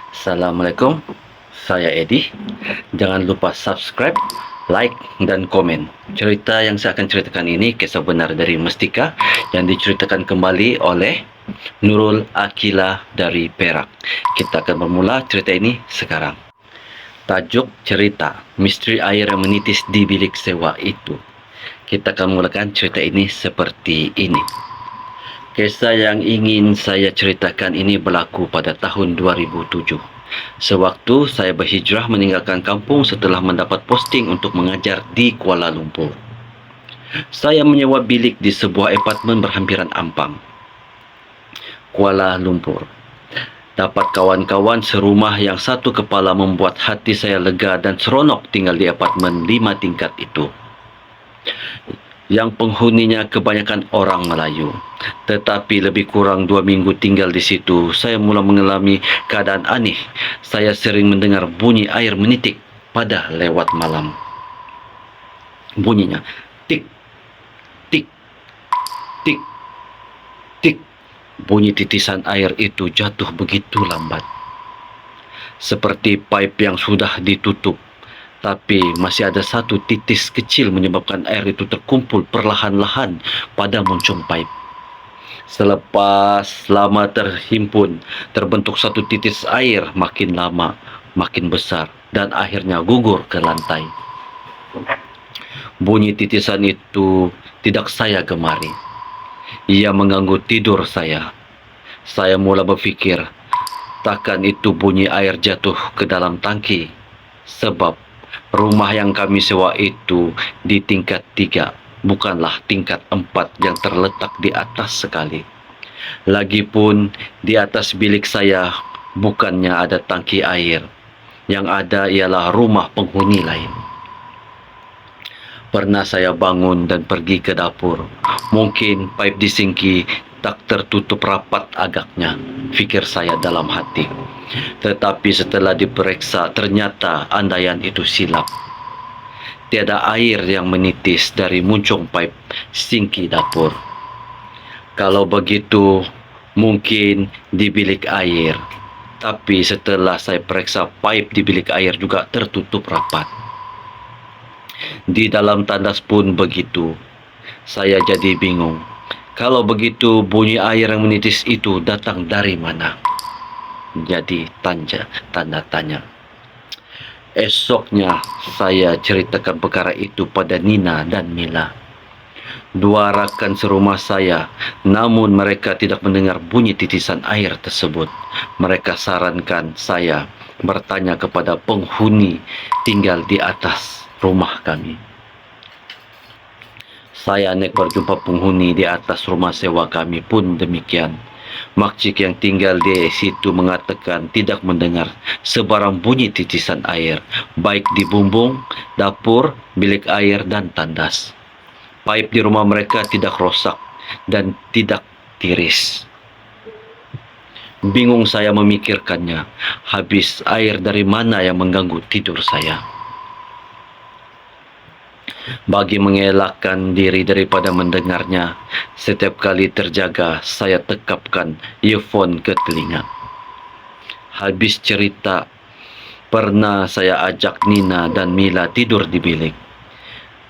Assalamualaikum, saya Edi. Jangan lupa subscribe, like, dan komen. Cerita yang saya akan ceritakan ini kisah benar dari Mestika yang diceritakan kembali oleh Nurul Akila dari Perak. Kita akan bermula cerita ini sekarang. Tajuk cerita, misteri air yang menitis di bilik sewa itu. Kita akan memulakan cerita ini seperti ini. Kisah yang ingin saya ceritakan ini berlaku pada tahun 2007. Sewaktu saya berhijrah meninggalkan kampung setelah mendapat posting untuk mengajar di Kuala Lumpur. Saya menyewa bilik di sebuah apartmen berhampiran Ampang, Kuala Lumpur. Dapat kawan-kawan serumah yang satu kepala membuat hati saya lega dan seronok tinggal di apartmen 5 tingkat itu, yang penghuninya kebanyakan orang Melayu. Tetapi lebih kurang 2 minggu tinggal di situ, saya mula mengalami keadaan aneh. Saya sering mendengar bunyi air menitik pada lewat malam. Bunyinya tik, tik, tik, tik. Bunyi titisan air itu jatuh begitu lambat, seperti pipe yang sudah ditutup. Tapi masih ada satu titis kecil menyebabkan air itu terkumpul perlahan-lahan pada muncung pipe. Selepas lama terhimpun, terbentuk satu titis air makin lama, makin besar, dan akhirnya gugur ke lantai. Bunyi titisan itu tidak saya gemari. Ia mengganggu tidur saya. Saya mula berfikir, takkan itu bunyi air jatuh ke dalam tangki? Sebab rumah yang kami sewa itu di tingkat 3, bukanlah tingkat 4 yang terletak di atas sekali. Lagipun di atas bilik saya bukannya ada tangki air. Yang ada ialah rumah penghuni lain. Pernah saya bangun dan pergi ke dapur. Mungkin pipe di sinki tak tertutup rapat agaknya, fikir saya dalam hati. Tetapi setelah diperiksa, ternyata andaian itu silap. Tiada air yang menitis dari muncung pipe sinki dapur. Kalau begitu, mungkin di bilik air. Tapi setelah saya periksa, pipe di bilik air juga tertutup rapat. Di dalam tandas pun begitu. Saya jadi bingung. Kalau begitu, bunyi air yang menitis itu datang dari mana? Jadi tanda tanya. Esoknya saya ceritakan perkara itu pada Nina dan Mila, dua rakan serumah saya. Namun mereka tidak mendengar bunyi titisan air tersebut. Mereka sarankan saya bertanya kepada penghuni tinggal di atas rumah kami. Saya naik berjumpa penghuni di atas rumah sewa kami pun demikian. Makcik yang tinggal di situ mengatakan tidak mendengar sebarang bunyi titisan air, baik di bumbung, dapur, bilik air, dan tandas. Pipe di rumah mereka tidak rosak dan tidak tiris. Bingung saya memikirkannya. Habis air dari mana yang mengganggu tidur saya? Bagi mengelakkan diri daripada mendengarnya, setiap kali terjaga, saya tekapkan earphone ke telinga. Habis cerita, pernah saya ajak Nina dan Mila tidur di bilik.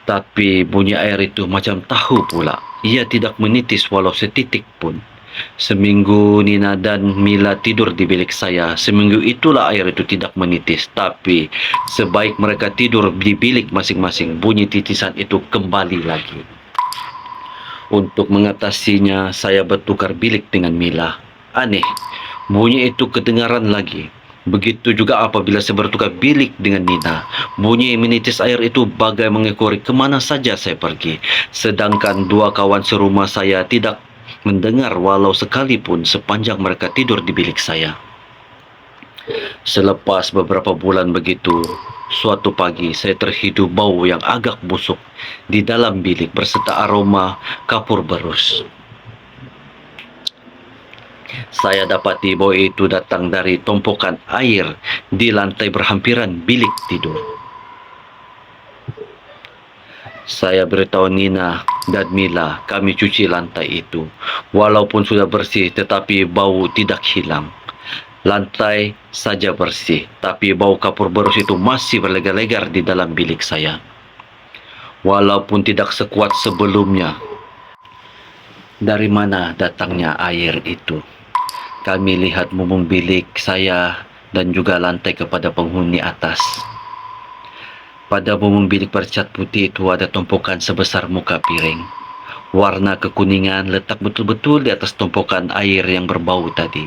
Tapi bunyi air itu macam tahu pula. Ia tidak menitis walau setitik pun. Seminggu Nina dan Mila tidur di bilik saya. Seminggu itulah air itu tidak menitis. Tapi sebaik mereka tidur di bilik masing-masing, bunyi titisan itu kembali lagi. Untuk mengatasinya, saya bertukar bilik dengan Mila. Aneh, bunyi itu kedengaran lagi. Begitu juga apabila saya bertukar bilik dengan Nina. Bunyi menitis air itu bagai mengekori kemana saja saya pergi. Sedangkan dua kawan serumah saya tidak mendengar walau sekalipun sepanjang mereka tidur di bilik saya. Selepas beberapa bulan begitu, suatu pagi saya terhidu bau yang agak busuk di dalam bilik berserta aroma kapur berus. Saya dapati bau itu datang dari tumpukan air di lantai berhampiran bilik tidur. Saya beritahu Nina dan Mila, kami cuci lantai itu. Walaupun sudah bersih, tetapi bau tidak hilang. Lantai saja bersih, tapi bau kapur berus itu masih berlegar-legar di dalam bilik saya. Walaupun tidak sekuat sebelumnya. Dari mana datangnya air itu? Kami lihat mumbung bilik saya dan juga lantai kepada penghuni atas. Pada mumbung bilik bercat putih itu ada tumpukan sebesar muka piring. Warna kekuningan letak betul-betul di atas tumpukan air yang berbau tadi.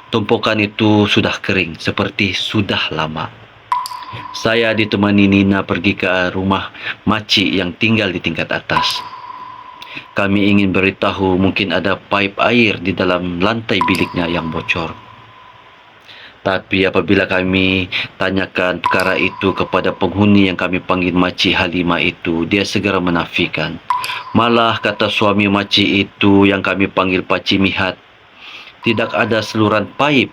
Tumpukan itu sudah kering, seperti sudah lama. Saya ditemani Nina pergi ke rumah makcik yang tinggal di tingkat atas. Kami ingin beritahu mungkin ada pipe air di dalam lantai biliknya yang bocor. Tapi apabila kami tanyakan perkara itu kepada penghuni yang kami panggil Makcik Halimah itu, dia segera menafikan. Malah kata suami makcik itu yang kami panggil Pakcik Mihat, tidak ada saluran pipe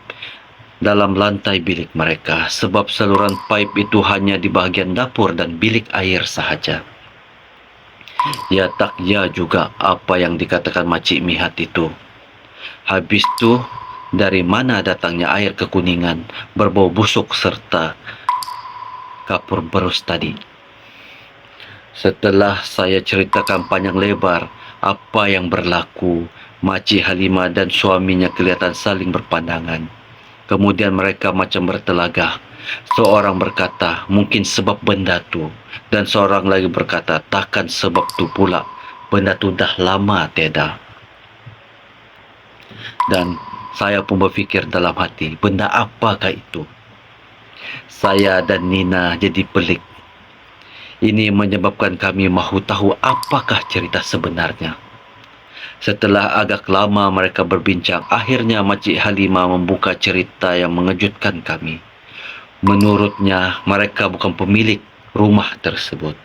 dalam lantai bilik mereka, sebab saluran pipe itu hanya di bahagian dapur dan bilik air sahaja. Ya tak ya juga apa yang dikatakan Makcik Mihat itu. Habis tu, dari mana datangnya air kekuningan, berbau busuk serta kapur berus tadi? Setelah saya ceritakan panjang lebar apa yang berlaku, Makcik Halimah dan suaminya kelihatan saling berpandangan. Kemudian mereka macam bertelagah. Seorang berkata, mungkin sebab benda tu. Dan seorang lagi berkata, takkan sebab tu pula. Benda tu dah lama tiada. Dan saya pun berfikir dalam hati, benda apakah itu? Saya dan Nina jadi pelik. Ini menyebabkan kami mahu tahu apakah cerita sebenarnya. Setelah agak lama mereka berbincang, akhirnya Makcik Halimah membuka cerita yang mengejutkan kami. Menurutnya, mereka bukan pemilik rumah tersebut.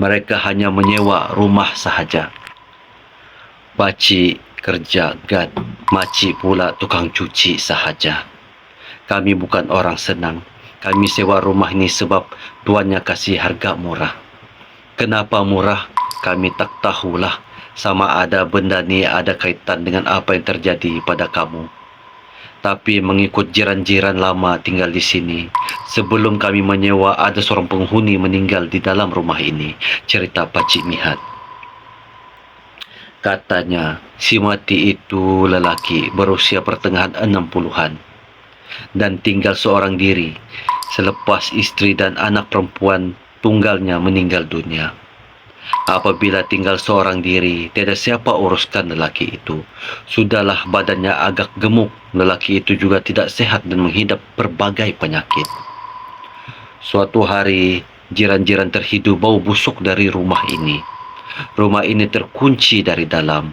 Mereka hanya menyewa rumah sahaja. Pakcik kerja gad, makcik pula tukang cuci sahaja. Kami bukan orang senang. Kami sewa rumah ini sebab tuannya kasih harga murah. Kenapa murah? Kami tak tahulah. Sama ada benda ni ada kaitan dengan apa yang terjadi pada kamu. Tapi mengikut jiran-jiran lama tinggal di sini, sebelum kami menyewa ada seorang penghuni meninggal di dalam rumah ini, cerita Pakcik Mihat. Katanya, si mati itu lelaki berusia pertengahan 60-an dan tinggal seorang diri selepas istri dan anak perempuan tunggalnya meninggal dunia. Apabila tinggal seorang diri, tiada siapa uruskan lelaki itu. Sudahlah badannya agak gemuk, lelaki itu juga tidak sehat dan menghidap berbagai penyakit. Suatu hari, jiran-jiran terhidu bau busuk dari rumah ini. Rumah ini terkunci dari dalam,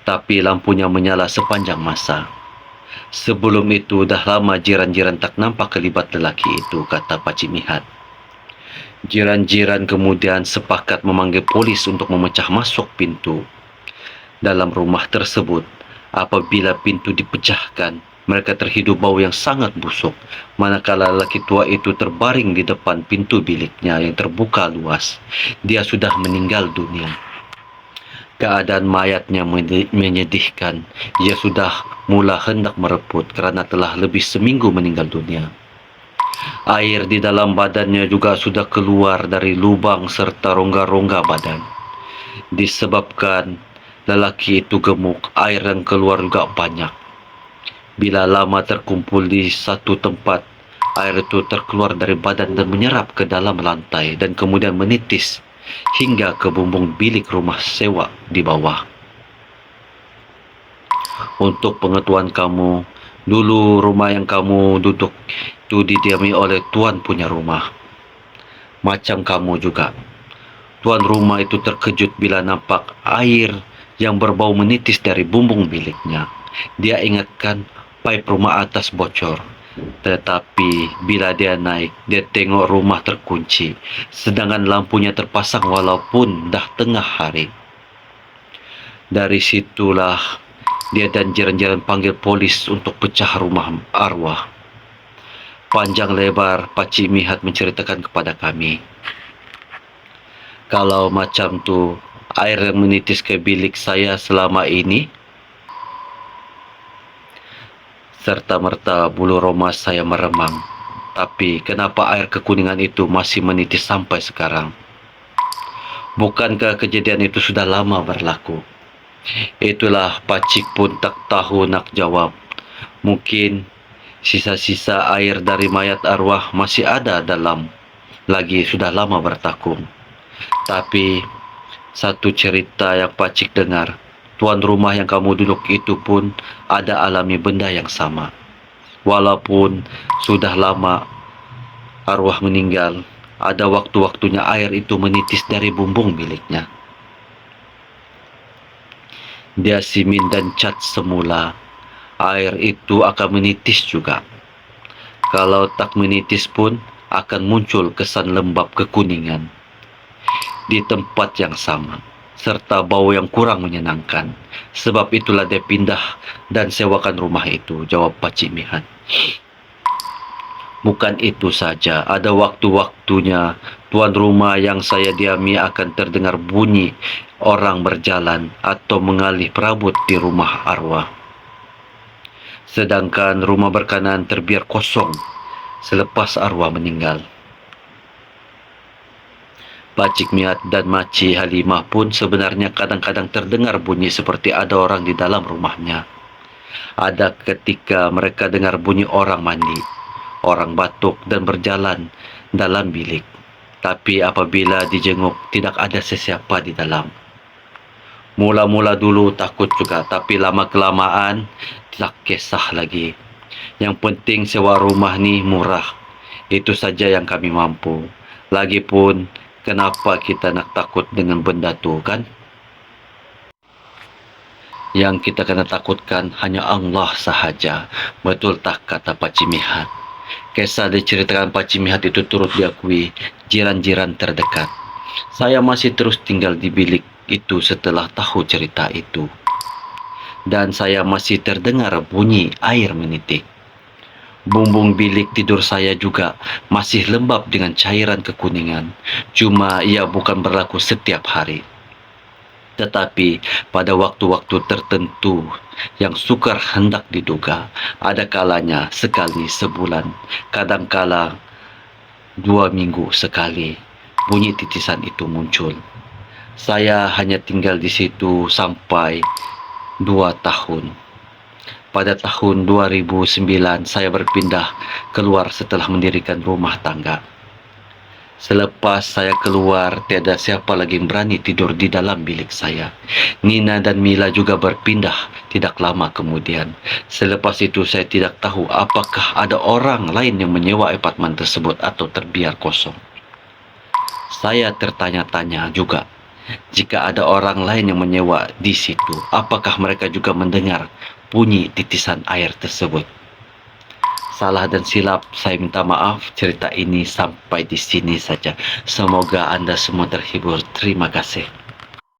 tapi lampunya menyala sepanjang masa. Sebelum itu, dah lama jiran-jiran tak nampak kelibat lelaki itu, kata Pakcik Mihat. Jiran-jiran kemudian sepakat memanggil polis untuk memecah masuk pintu dalam rumah tersebut. Apabila pintu dipecahkan, mereka terhidu bau yang sangat busuk, manakala lelaki tua itu terbaring di depan pintu biliknya yang terbuka luas. Dia sudah meninggal dunia. Keadaan mayatnya menyedihkan. Ia sudah mula hendak mereput kerana telah lebih seminggu meninggal dunia. Air di dalam badannya juga sudah keluar dari lubang serta rongga-rongga badan. Disebabkan lelaki itu gemuk, air yang keluar juga banyak. Bila lama terkumpul di satu tempat, air itu terkeluar dari badan dan menyerap ke dalam lantai dan kemudian menitis hingga ke bumbung bilik rumah sewa di bawah. Untuk pengetahuan kamu, dulu rumah yang kamu duduk itu didiami oleh tuan punya rumah. Macam kamu juga. Tuan rumah itu terkejut bila nampak air yang berbau menitis dari bumbung biliknya. Dia ingatkan pipe rumah atas bocor. Tetapi bila dia naik, dia tengok rumah terkunci, sedangkan lampunya terpasang walaupun dah tengah hari. Dari situlah dia dan jiran-jiran panggil polis untuk pecah rumah arwah. Panjang lebar Pakcik Mihat menceritakan kepada kami. Kalau macam tu, air yang menitis ke bilik saya selama ini, Serta-merta bulu roma saya meremang. Tapi kenapa air kekuningan itu masih menitis sampai sekarang? Bukankah kejadian itu sudah lama berlaku? Itulah Pacik pun tak tahu nak jawab. Mungkin sisa-sisa air dari mayat arwah masih ada dalam. Lagi sudah lama bertakung. Tapi satu cerita yang Pacik dengar, tuan rumah yang kamu duduk itu pun ada alami benda yang sama. Walaupun sudah lama arwah meninggal, ada waktu-waktunya air itu menitis dari bumbung miliknya. Dia simin dan cat semula, air itu akan menitis juga. Kalau tak menitis pun akan muncul kesan lembab kekuningan di tempat yang sama, serta bau yang kurang menyenangkan. Sebab itulah dia pindah dan sewakan rumah itu, jawab Pakcik Mihan. Bukan itu saja, ada waktu-waktunya tuan rumah yang saya diami akan terdengar bunyi orang berjalan atau mengalih perabot di rumah arwah. Sedangkan rumah berkanan terbiar kosong selepas arwah meninggal. Pakcik Miat dan Makcik Halimah pun sebenarnya kadang-kadang terdengar bunyi seperti ada orang di dalam rumahnya. Ada ketika mereka dengar bunyi orang mandi, orang batuk dan berjalan dalam bilik. Tapi apabila dijenguk, tidak ada sesiapa di dalam. Mula-mula dulu takut juga, tapi lama-kelamaan tak kisah lagi. Yang penting sewa rumah ni murah. Itu saja yang kami mampu. Lagipun, kenapa kita nak takut dengan benda tu, kan? Yang kita kena takutkan hanya Allah sahaja. Betul tak kata Pakcik Mihat? Kisah diceritakan Pakcik Mihat itu turut diakui jiran-jiran terdekat. Saya masih terus tinggal di bilik itu setelah tahu cerita itu. Dan saya masih terdengar bunyi air menitik. Bumbung bilik tidur saya juga masih lembab dengan cairan kekuningan. Cuma ia bukan berlaku setiap hari. Tetapi pada waktu-waktu tertentu yang sukar hendak diduga, ada kalanya sekali sebulan, kadangkala 2 minggu sekali, bunyi titisan itu muncul. Saya hanya tinggal di situ sampai 2 tahun. Pada tahun 2009 saya berpindah keluar setelah mendirikan rumah tangga. Selepas saya keluar, tiada siapa lagi yang berani tidur di dalam bilik saya. Nina dan Mila juga berpindah tidak lama kemudian. Selepas itu saya tidak tahu apakah ada orang lain yang menyewa apartemen tersebut atau terbiar kosong. Saya tertanya-tanya juga, jika ada orang lain yang menyewa di situ, apakah mereka juga mendengar bunyi titisan air tersebut? Salah dan silap, saya minta maaf. Cerita ini sampai di sini saja. Semoga Anda semua terhibur. Terima kasih.